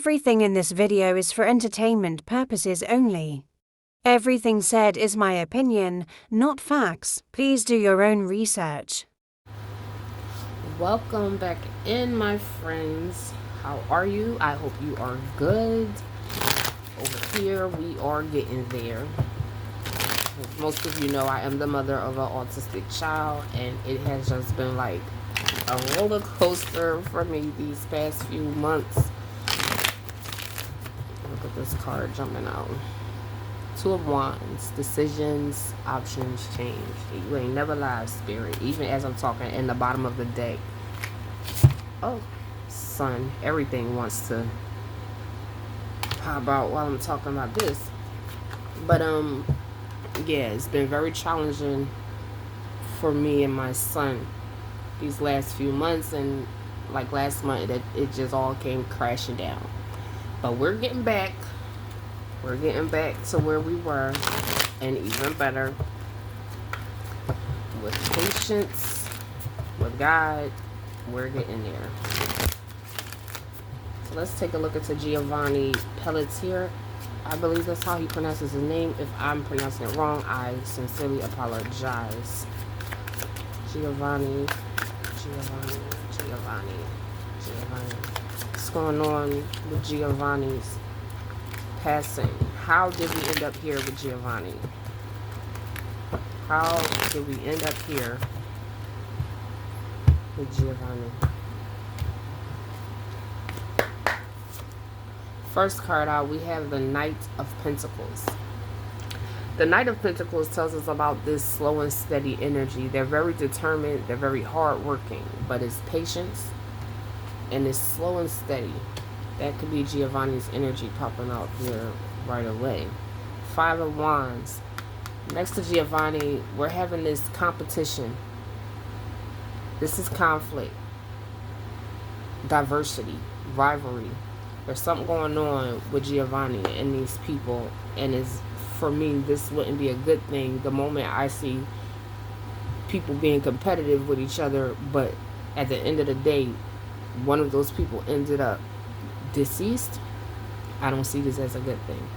Everything in this video is for entertainment purposes only. Everything said is my opinion, not facts. Please do your own research. Welcome back in, my friends. How are you? I hope you are good. Over here, we are getting there. As most of you know, I am the mother of an autistic child, and it has just been like a roller coaster for me these past few months. Look at this card jumping out. Two of Wands, decisions, options, change. You ain't never lied, Spirit. Even as I'm talking in the bottom of the deck. Oh, Sun. Everything wants to pop out while I'm talking about this. But yeah, it's been very challenging for me and my son these last few months, and like last month, it just all came crashing down. But we're getting back. We're getting back to where we were, and even better. With patience, with God, we're getting there. So let's take a look at Giovanni Pelletier. I believe that's how he pronounces his name. If I'm pronouncing it wrong, I sincerely apologize. Giovanni. What's going on with Giovanni's passing? How did we end up here with Giovanni? How did we end up here with Giovanni? First card out, we have the Knight of Pentacles. The Knight of Pentacles tells us about this slow and steady energy. They're very determined, they're very hardworking, but it's patience and it's slow and steady. That could be Giovanni's energy popping out here right away. Five of Wands. Next to Giovanni, we're having this competition. This is conflict, diversity, rivalry. There's something going on with Giovanni and these people, and it's, for me, this wouldn't be a good thing the moment I see people being competitive with each other, but at the end of the day, one of those people ended up deceased. I don't see this as a good thing.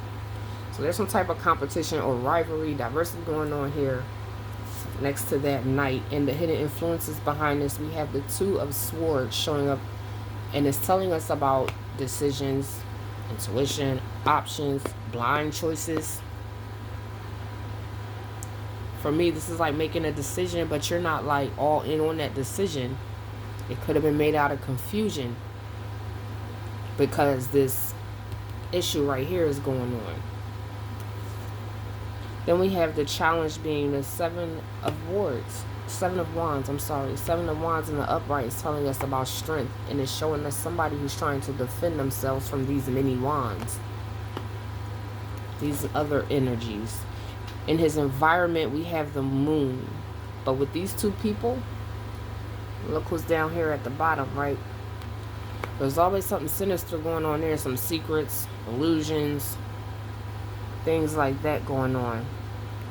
So there's some type of competition or rivalry, diversity going on here. Next to that Knight, and the hidden influences behind this, we have the Two of Swords showing up, and it's telling us about decisions, intuition, options, blind choices. For me, this is like making a decision, but you're not like all in on that decision. It could have been made out of confusion because this issue right here is going on. Then we have the challenge being the Seven of Wands. Seven of Wands in the upright is telling us about strength, and it's showing us somebody who's trying to defend themselves from these many wands, these other energies. In his environment, we have the Moon, but with these two people, look who's down here at the bottom, right? There's always something sinister going on there, some secrets, illusions, things like that going on.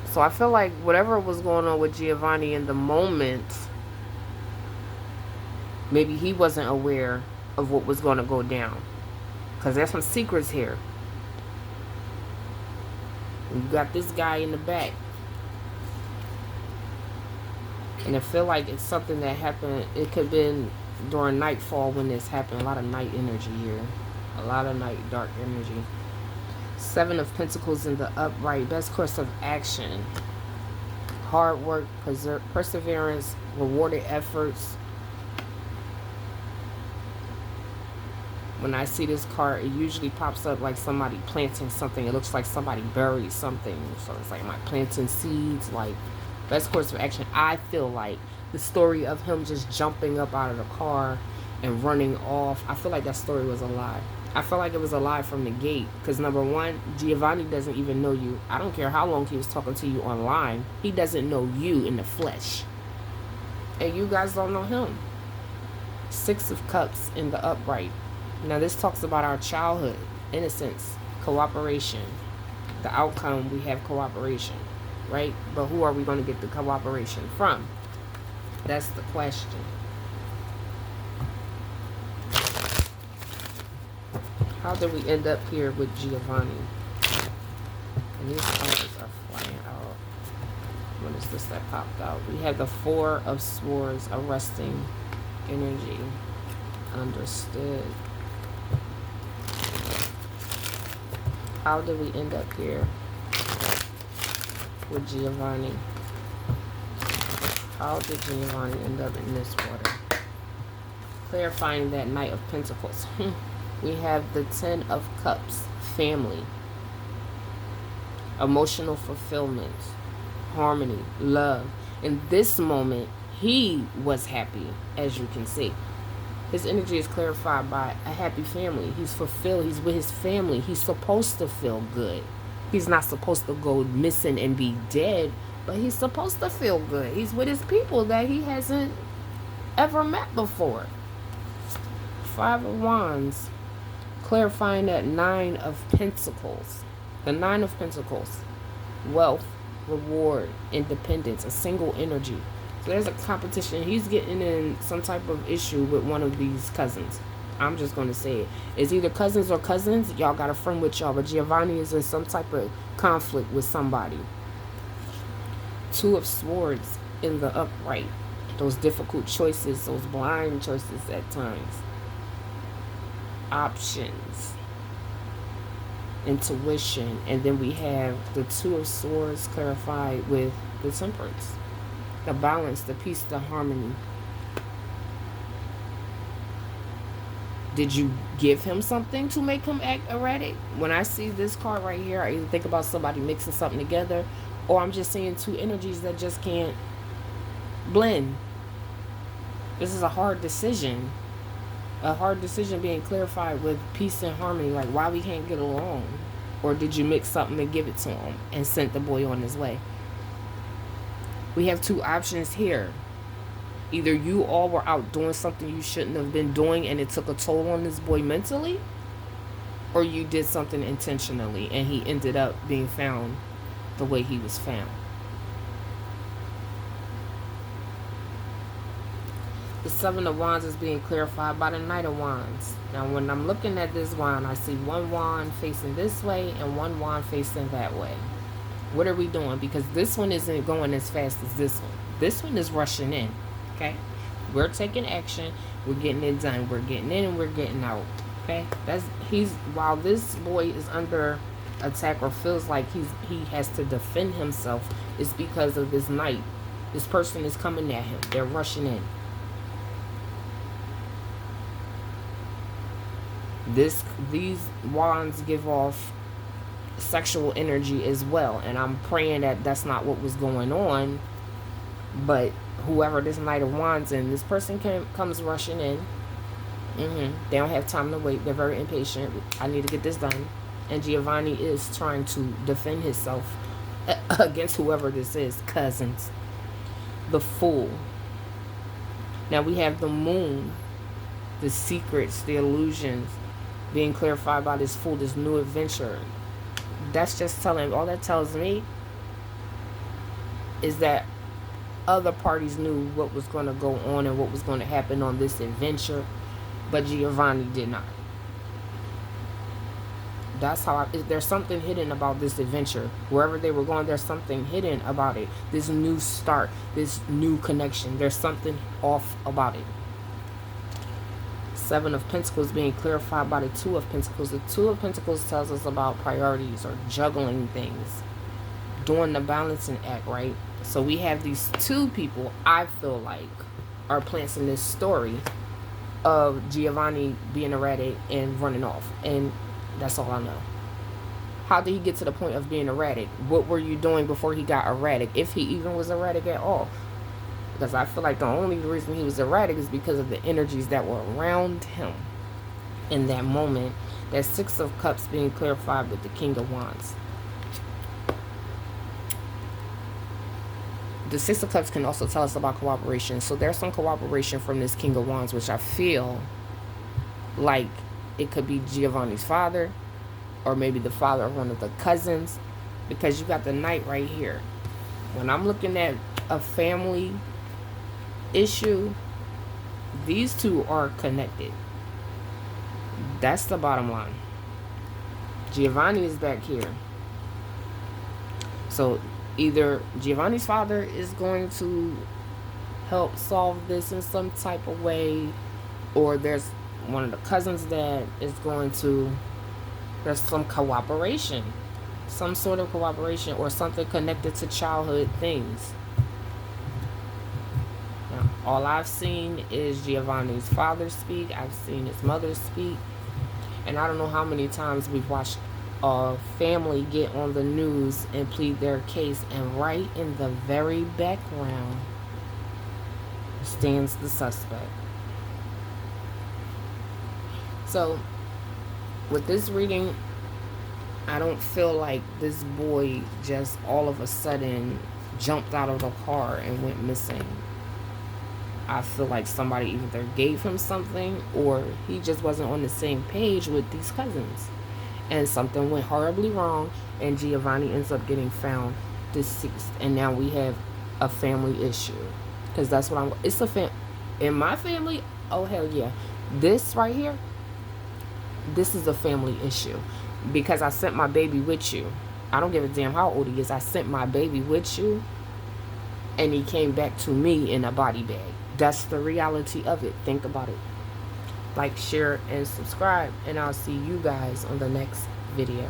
So I feel like whatever was going on with Giovanni in the moment, maybe he wasn't aware of what was going to go down, because there's some secrets here. You got this guy in the back, and I feel like it's something that happened. It could have been during nightfall when this happened. A lot of night energy here, a lot of night dark energy. Seven of Pentacles in the upright, best course of action, hard work, perseverance, rewarded efforts. When I see this card, it usually pops up like somebody planting something. It looks like somebody buried something. So it's like, am I planting seeds? Like, best course of action. I feel like the story of him just jumping up out of the car and running off, I feel like that story was a lie. I feel like it was a lie from the gate, because number one, Giovanni doesn't even know you. I don't care how long he was talking to you online. He doesn't know you in the flesh. And you guys don't know him. Six of Cups in the upright. Now this talks about our childhood, innocence, cooperation. The outcome, we have cooperation, right? But who are we going to get the cooperation from? That's the question. How did we end up here with Giovanni? And these cards are flying out. What is this that popped out? We have the Four of Swords, arresting energy. Understood. How did we end up here with Giovanni? How did Giovanni end up in this water? Clarifying that Knight of Pentacles. We have the Ten of Cups, family, emotional fulfillment, harmony, love. In this moment, he was happy, as you can see. His energy is clarified by a happy family. He's fulfilled. He's with his family. He's supposed to feel good. He's not supposed to go missing and be dead, but he's supposed to feel good. He's with his people that he hasn't ever met before. Five of Wands, clarifying that Nine of Pentacles. The Nine of Pentacles, wealth, reward, independence, a single energy. So there's a competition. He's getting in some type of issue with one of these cousins. I'm just going to say it. It's either cousins or cousins. Y'all got a friend with y'all, but Giovanni is in some type of conflict with somebody. Two of Swords in the upright. Those difficult choices, those blind choices at times. Options. Intuition. And then we have the Two of Swords clarified with the Temperance. The balance, the peace, the harmony. Did you give him something to make him act erratic? When I see this card right here, I either think about somebody mixing something together, or I'm just seeing two energies that just can't blend. This is a hard decision. A hard decision being clarified with peace and harmony. Like, why we can't get along? Or did you mix something and give it to him and sent the boy on his way? We have two options here. Either you all were out doing something you shouldn't have been doing and it took a toll on this boy mentally, or you did something intentionally and he ended up being found the way he was found. The Seven of Wands is being clarified by the Knight of Wands. Now, when I'm looking at this wand, I see one wand facing this way and one wand facing that way. What are we doing? Because this one isn't going as fast as this one. This one is rushing in. Okay? We're taking action. We're getting it done. We're getting in and we're getting out. Okay? While this boy is under attack or feels like he has to defend himself, it's because of this knight. This person is coming at him. They're rushing in. These wands give off sexual energy as well, and I'm praying that that's not what was going on, but whoever this Knight of Wands in, this person comes rushing in. They don't have time to wait. They're very impatient. I need to get this done. And Giovanni is trying to defend himself against whoever this is. Cousins. The Fool. Now we have the Moon, the secrets, the illusions being clarified by this Fool, this new adventure. That's just telling, all that tells me is that other parties knew what was going to go on and what was going to happen on this adventure, but Giovanni did not. That's how there's something hidden about this adventure. Wherever they were going, there's something hidden about it. This new start, this new connection, there's something off about it. Seven of Pentacles being clarified by the Two of Pentacles. The Two of Pentacles tells us about priorities or juggling things, doing the balancing act, right? So we have these two people, I feel like, are planting this story of Giovanni being erratic and running off. And that's all I know. How did he get to the point of being erratic? What were you doing before he got erratic? If he even was erratic at all. Because I feel like the only reason he was erratic is because of the energies that were around him in that moment. That Six of Cups being clarified with the King of Wands. The Six of Cups can also tell us about cooperation. So there's some cooperation from this King of Wands, which I feel like it could be Giovanni's father, or maybe the father of one of the cousins, because you got the Knight right here. When I'm looking at a family issue, these two are connected. That's the bottom line. Giovanni is back here. So either Giovanni's father is going to help solve this in some type of way, or there's one of the cousins that is going to, there's some cooperation, some sort of cooperation, or something connected to childhood things. Now, all I've seen is Giovanni's father speak. I've seen his mother speak. And I don't know how many times we've watched a family get on the news and plead their case, and right in the very background stands the suspect. So with this reading, I don't feel like this boy just all of a sudden jumped out of the car and went missing. I feel like somebody either gave him something, or he just wasn't on the same page with these cousins, and something went horribly wrong, and Giovanni ends up getting found deceased, and now we have a family issue. Because that's what it's a in my family. Oh hell yeah, this right here, this is a family issue, because I sent my baby with you. I don't give a damn how old he is. I sent my baby with you, and he came back to me in a body bag. That's the reality of it. Think about it. Like, share, and subscribe, and I'll see you guys on the next video.